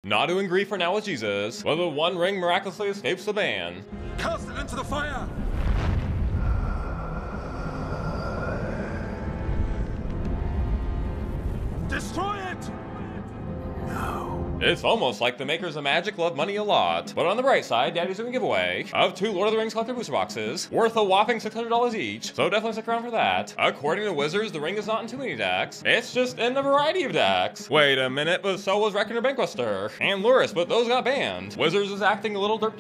Nadu Grief are now with Jesus, but the One Ring miraculously escapes the ban. Cast it into the fire! Destroy it! It's almost like the makers of Magic love money a lot. But on the bright side, Daddy's doing a giveaway of 2 Lord of the Rings collector booster boxes, worth a whopping $600 each, so definitely stick around for that. According to Wizards, the ring is not in too many decks, it's just in a variety of decks. Wait a minute, but so was Reckoner Bankbuster, and Luris, but those got banned. Wizards is acting a little dirt,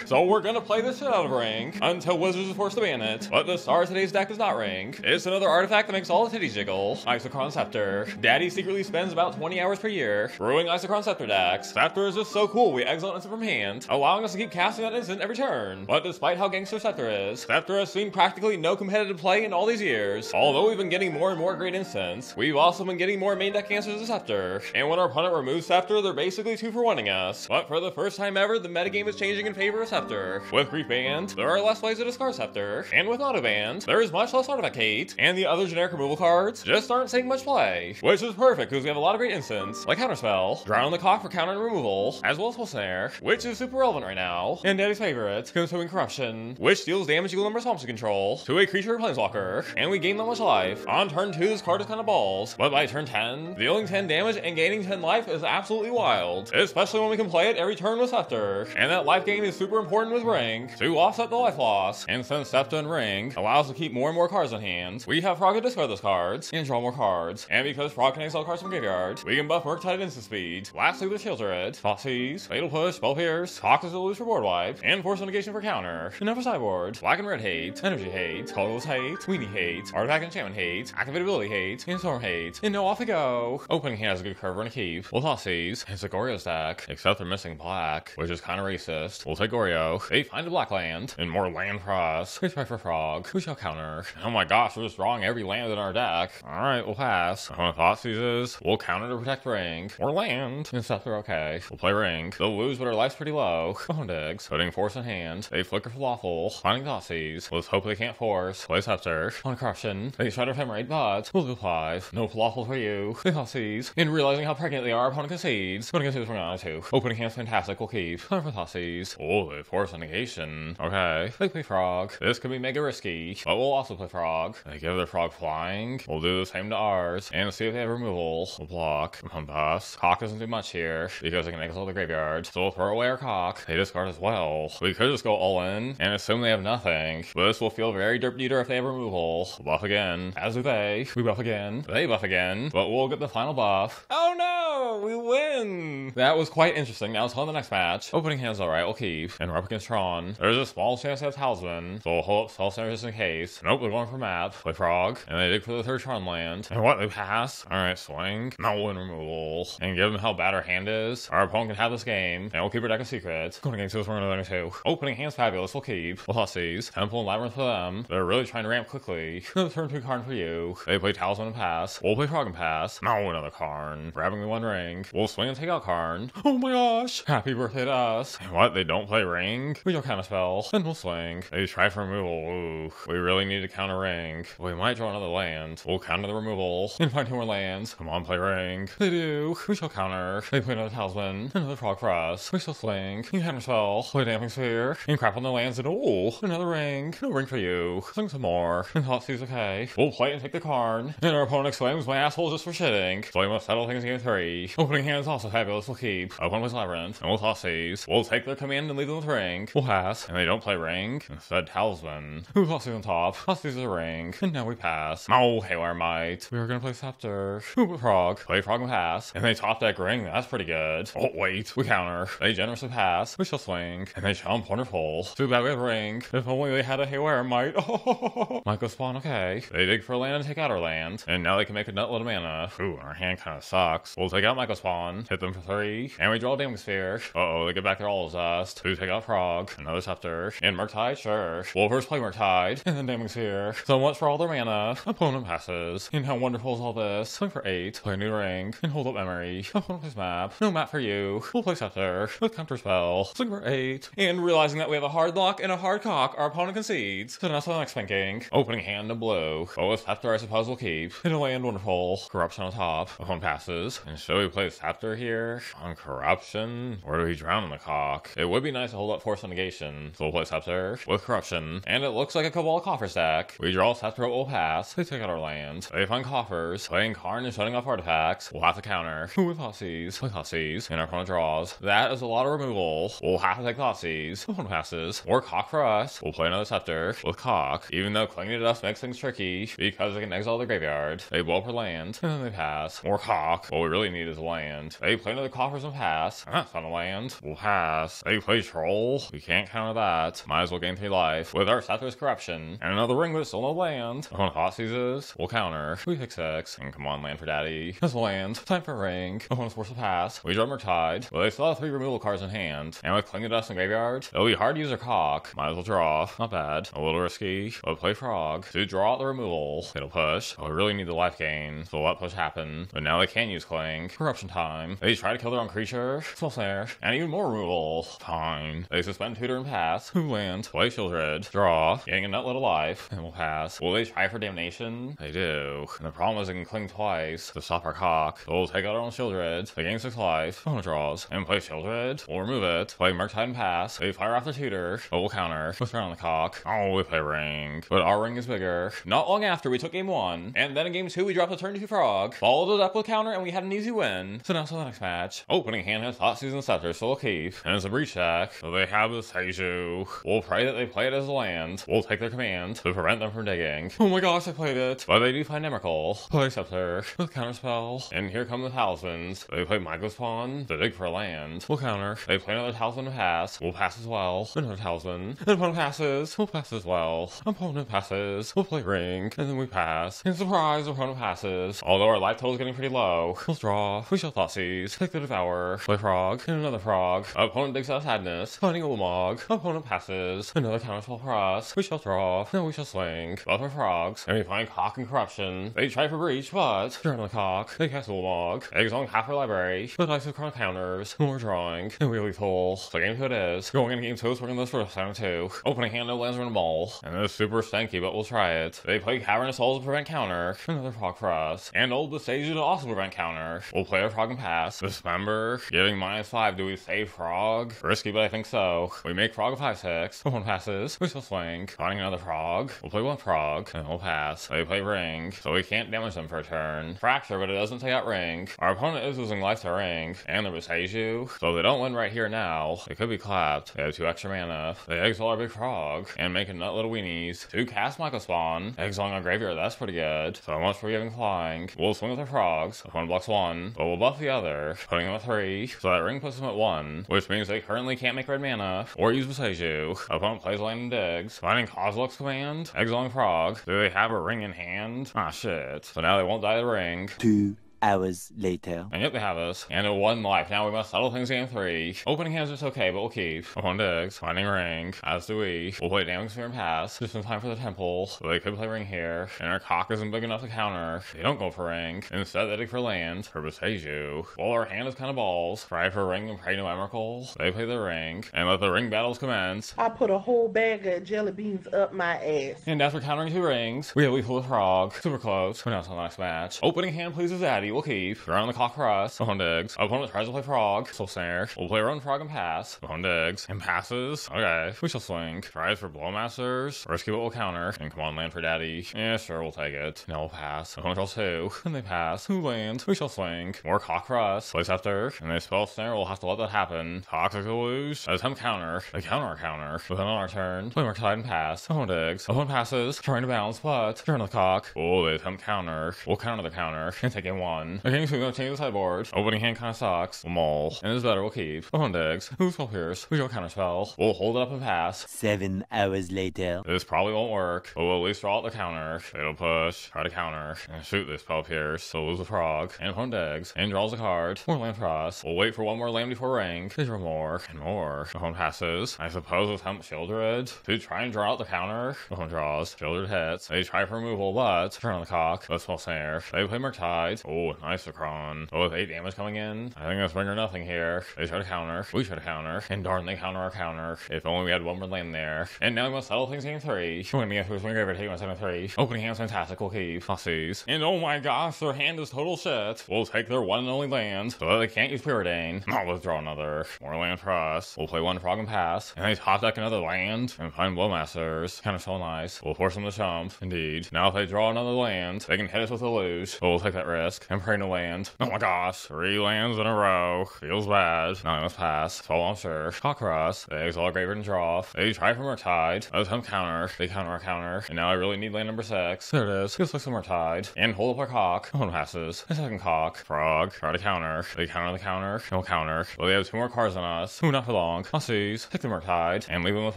so we're gonna play this shit out of ring, until Wizards is forced to ban it. But the star of today's deck is not ring. It's another artifact that makes all the titties jiggle, Isochron Scepter. Daddy secretly spends about 20 hours per year brewing Isochron Scepter decks. Scepter is just so cool, we exile an instant from hand, allowing us to keep casting that instant every turn. But despite how gangster Scepter is, Scepter has seen practically no competitive play in all these years. Although we've been getting more and more great instants, we've also been getting more main deck answers to Scepter. And when our opponent removes Scepter, they're basically 2 for 1ing us. But for the first time ever, the metagame is changing in favor of Scepter. With Grief banned, there are less ways to discard Scepter, and with Auto banned, there is much less artifact hate, and the other generic removal cards just aren't seeing much play. Which is perfect because we have a lot of great instants, like Counterspell, Drown the Cock for counter and removal, as well as Spell Snare, which is super relevant right now, and Daddy's favorite, Consuming Corruption, which deals damage equal number of swamps to control to a creature or planeswalker, and we gain that much life. On turn 2, this card is kinda balls, but by turn 10, dealing 10 damage and gaining 10 life is absolutely wild, especially when we can play it every turn with Scepter, and that life gain is super important with Ring to offset the life loss, and since Scepter and Ring allows us to keep more and more cards on hand, we have Frog to discard those cards and draw more cards, and because Frog can exile cards from graveyard, we can buff Murktide at instant speed. Lastly with Sheoldred, Thoughtseize, Fatal Push, Spell Pierce, Toxic Deluge for board wipe, and Force of Negation for counter. Enough for sideboard, Black and Red hate, Energy hate, Colorless hate, Weenie hate, Artifact Enchantment hate, Activatability hate, and Storm hate, and now off we go. Opening hand has a good curve and a keep. We'll Thoughtseize, it's a Goryo stack, except they're missing black, which is kinda racist. We'll take Goryo, they find a black land, and more land for us. We try for Frog, we shall counter. Oh my gosh, we're just drawing every land in our deck. Alright, we'll pass. When Thoughtseizes, we'll counter to protect Ring, or land, and Scepter okay. We'll play Ring, they'll lose but our life's pretty low. Bone digs, putting Force in hand, they flicker for lawful, finding Thoughtseize, let's hope they can't force, play Scepter, on Corruption, they try to ephemerate but, we'll do 5, no lawful for you, they Thoughtseize, and realizing how pregnant they are, opponent concedes, putting concedes from on 2, opening hand's fantastic, we'll keep, time for Thoughtseize, oh, they Force of Negation, okay, they play Frog, this could be mega risky, but we'll also play Frog, they give their Frog flying, we'll do the same to ours, and see if they have removal, we'll block, pass, Cock doesn't do much here, because they can exile the graveyard, so we'll throw away our Cock, they discard as well, we could just go all in, and assume they have nothing, but this will feel very derp-deeter if they have removal, we'll buff again, as do they, we buff again, they buff again, but we'll get the final buff, oh no, we win! That was quite interesting, now let's on the next match, opening hand's alright, we'll keep, and we're up against Tron, there's a small chance to have Talisman, so we'll hold up Spell Snare just in case, nope, they're going for map, play Frog, and they dig for the 3rd Tron land, and what, they pass? Alright, swing, now we'll win removal, and given how bad our hand is, our opponent can have this game, and we'll keep our deck a secret, going against this we're another 2, opening hand's fabulous, we'll keep, we'll Thoughtseize, Temple and Labyrinth for them, they're really trying to ramp quickly, another turn 2 card for you, they play Talisman and pass, we'll play Frog and pass, now another Karn, grabbing the 1 ring, we'll swing and take out Karn, oh my gosh, happy birthday to us, and what, they don't play Ring? We don't Counterspell, then we'll swing, they try for removal, ooh, we really need to counter Ring, we might draw another land, we'll counter the removal, and find 2 more lands, come on play Ring, they do, we shall counter, they play another Talisman, another Frog for us, we shall swing, you Counterspell, play Damping Sphere, and crap on the lands, and oh, another ring, no ring for you, swing some more, and Thoughtseize okay, we'll play and take the Karn, and our opponent exclaims my asshole just for shitting, so we must settle things in game 3, opening hand is also fabulous, we'll keep, open with Labyrinth, and we'll Thoughtseize, we'll take their command and leave them with Ring, we'll pass, and they don't play Ring, instead Talisman, who Thoughtseize on top, Thoughteize is a ring, and now we pass, oh, Haywire Might, we were gonna play Scepter, but Frog, play Frog and pass, and they top deck Ring, that's pretty good, oh wait, we counter, they generously pass, we shall swing, and they jump, wonderful, too bad we have Ring, if only they had a Haywire Might, oh, might go spawn, okay, they dig for a land and take out our land, and now they can make a nut load of mana, ooh, our hand kinda sucks, we'll take out Myco Spawn, hit them for 3, and we draw a Damning Sphere, uh-oh, they get back their all Zest, we take out Frog, another Scepter, and Murktide, sure, we'll first play Murktide, and then Damning Sphere, so much for all their mana, opponent passes, and how wonderful is all this, swing for 8, play a new Ring, and hold up Memory, opponent plays Map, map. No map for you. We'll play Scepter with Counterspell. Swing for 8. And realizing that we have a hard lock and a hard cock, our opponent concedes. So now the next thinking. Opening hand to blue. But with Scepter, I suppose we'll keep. It'll land wonderful. Corruption on top. Opponent passes. And should we play Scepter here? On Corruption? Or do we drown in the cock? It would be nice to hold up Force of Negation. So we'll play Scepter with Corruption. And it looks like a Cabal Coffer stack. We draw Scepter, it will pass. They take out our land. They find coffers. Playing Karn and shutting off artifacts. We'll have to counter. With Thoughtseize. Play Thoughtseize. And our opponent draws. That is a lot of removal. We'll have to take Thoughtseize. Opponent passes. More cock for us. We'll play another Scepter with cock. Even though clinging to dust makes things tricky because they can exile the graveyard. They blow up our land. And then they pass. More cock. What we really need is land. They play another coffers and pass. That's not a land. We'll pass. They play Troll. We can't counter that. Might as well gain 3 life. With our Scepter's Corruption. And another ring, but still no land. Opponent Thoughtseizes. We'll counter. We pick 6. And come on, land for daddy. There's a land. Time for a ring. Opponent's forced to pass. We draw Murktide. But they still have 3 removal cards in hand. And with clinging to dust and graveyard, it'll be hard to use our cock. Might as well draw. Not bad. A little risky. But play Frog. To draw out the removal. It'll push. But we really need the life gain. So let push happen. But now they can use Cling. Corruption time. They try to kill their own creature. Spell Snare. And even more removal. Fine. They suspend Tutor and pass. Who land? Play Sheoldred. Draw. Getting a nut little life. And we'll pass. Will they try for Damnation? They do. And the problem is they can cling twice to stop our cock. So we'll take out our own Sheoldred. They gain 6 life. Opponent draws. And play Sheoldred. We'll remove it. Play Murktide and pass. They fire off the Tutor. But we'll counter. With turn on the cock. Oh, we play Ring. But our ring is bigger. Not long after we took game 1. And then in game 2 we dropped a turn 2 Frog. Followed it up with counter and we had an easy win. So now to the next match. Opening hand has Thoughtseize and Scepter, so we'll keep. And it's a breach deck. So they have this Seiju. We'll pray that they play it as a land. We'll take their command to prevent them from digging. Oh my gosh, I played it. But they do find Emrakul. Play Scepter with Counterspell. And here come the Talismans. They play Michael's Pawn to dig for a land. We'll counter. They play another Talisman to pass. We'll pass as well. Another Talisman. And opponent passes. We'll pass as well. Opponent passes. We'll play Ring. And then we pass. And surprise, opponent passes. Although our life total is getting pretty low. We'll draw. We shall Thoughtseize. Take the Devourer. Play Frog. And another Frog. Opponent digs out Sadness. Finding Yawgmoth. Opponent passes. Another Counterspell for us. We shall draw. Then we shall swing. Both are Frogs. And we find Cock and Corruption. They try for Breach, but turn on the Cock. They cast Yawgmoth. Exile half our library. But Isochron counters. More drawing. And we lethal. So game 2 it is. Going into game 2, we're going to this for a sound 2. Opening hand, no lands, run a ball. And it's super stanky, but we'll try it. They play Cavernous Souls to prevent counter. Another Frog for us. And old Decklist to also prevent counter. We'll play a Frog and pass. Dismember. Giving -5. Do we save Frog? Risky, but I think so. We make Frog a 5/6. One passes. We still swing. Finding another Frog. We'll play 1 Frog. And we'll pass. They play Ring. So we can't damage them for a turn. Fracture, but it doesn't take out Ring. Our opponent is losing life to Ring. And there was Seiju. So they don't win right here now. They could be clapped. They have 2 extra mana. They exile our big Frog. And make a nut little weenies. 2 cast Michael Spawn. Exiling our graveyard. That's pretty good. So much for giving flying. We'll swing with our Frogs. Opponent blocks 1. But we'll buff the other. Putting them at 3. So that Ring puts them at 1. Which means they currently can't make red mana. Or use Seiju. Opponent plays land and digs. Finding Kozilek's command. Exiling Frog. Do they have a Ring in hand? Ah, shit. So now they won't die to the Ring. 2 hours later. And yep, they have us. And at 1 life. Now we must settle things game 3. Opening hands is okay, but we'll keep. Opponent digs. Finding Ring. As do we. We'll play Damning Sphere and pass. Just in time for the Temple. So they could play Ring here. And our cock isn't big enough to counter. They don't go for Ring. Instead, they dig for land. For Seiju. Well, our hand is kind of balls. Try for Ring and pray no Emrakul. They play the Ring. And let the Ring battles commence. I put a whole bag of jelly beans up my ass. And after countering 2 rings, we have lethal with Frog. Super close. We're now to the next match. Opening hand pleases Daddy. We'll keep. We're on the cock for us. Opponent digs. Opponent tries to play Frog. Spell Snare. We'll play our own Frog and pass. Opponent digs. And passes. Okay. We shall swing. Tries for Blowmasters. Risky, but we'll counter. And come on, land for Daddy. Yeah, sure, we'll take it. Now we'll pass. Opponent draws 2. And they pass. Who lands? We shall swing. More cock for us. Play Scepter. And they Spell Snare. We'll have to let that happen. Toxic Deluge. Attempt counter. They counter our counter. But then on our turn, play Murktide and pass. Opponent digs. Opponent passes. Trying to bounce, but turn the cock. Oh, they attempt counter. We'll counter the counter. And take game 1. Okay, so we're gonna change the sideboard. Opening hand kind of sucks. We'll maul. And it's better, we'll keep. Opponent digs. Who's Spell Pierce? We go Counterspell. We'll hold it up and pass. 7 hours later. This probably won't work, but we'll at least draw out the counter. It'll push. Try to counter. And shoot this Spell Pierce. So lose the Frog. And opponent digs. And draws a card. More land for us. We'll wait for 1 more land before Ring. They draw more. And more. Opponent passes. I suppose we'll attempt Sheoldred to try and draw out the counter. Opponent draws. Sheoldred hits. They try for removal, but turn on the cock. Let's Spell Snare. They play Murktide. Oh, Oh, Isochron. Oh, with 8 damage coming in. I think that's ring or nothing here. They try to counter. We try to counter. And darn, they counter our counter. If only we had one more land there. And now we must settle things game 3. Join me through Swing Grave take 173. Opening hand's fantastic. We'll keep. Thoughtseize. And oh my gosh, their hand is total shit. We'll take their one and only land so that they can't use Preordain. I'll withdraw another. More land for us. We'll play one frog and pass. And they top deck another land and find Blowmasters. Kind of so nice. We'll force them to jump. Indeed. Now if they draw another land, they can hit us with a luge. We'll take that risk and pray to land. Oh my gosh. 3 lands in a row. Feels bad. Now I must pass. So I'm sure. Talk cross. They exalt Graveyard and draw off. They try for Murktide. Attempt counter. They counter our counter. And now I really need land number 6. There it is. Just like some Murktide. And hold up our cock. No one passes. A second cock. Frog. Try to counter. They counter the counter. No counter. Well, they have 2 more cards on us. Ooh, not for long. Thoughtseize. Take the Murktide. And leave them with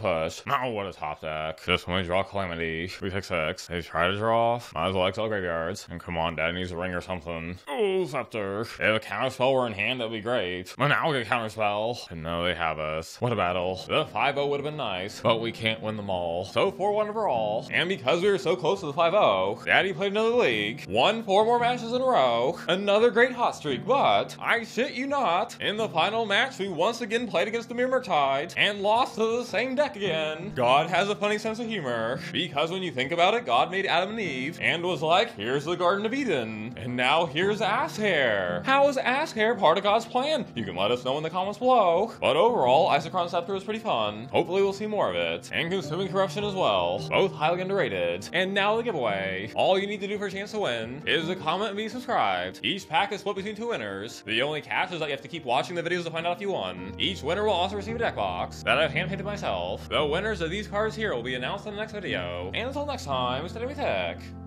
push. Now what a top deck. Just when we draw Calamity. We take 6. They try to draw off. Might as well exile graveyards. And come on, Dad needs a ring or something. Oh, Scepter. If a Counterspell were in hand, that'd be great. But now we get Counterspell. And no, they have us. What a battle. The 5-0 would have been nice, but we can't win them all. So 4-1 overall. And because we were so close to the 5-0, Daddy played another league, won 4 more matches in a row. Another great hot streak, but I shit you not. In the final match, we once again played against the Murktide and lost to the same deck again. God has a funny sense of humor, because when you think about it, God made Adam and Eve and was like, here's the Garden of Eden, and now here's ass hair. How is ass hair part of God's plan? You can let us know in the comments below. But overall, Isochron Scepter was pretty fun. Hopefully we'll see more of it. And Consuming Corruption as well. Both highly underrated. And now the giveaway. All you need to do for a chance to win is to comment and be subscribed. Each pack is split between 2 winners. The only catch is that you have to keep watching the videos to find out if you won. Each winner will also receive a deck box that I've hand-painted myself. The winners of these cards here will be announced in the next video. And until next time, stay with tech.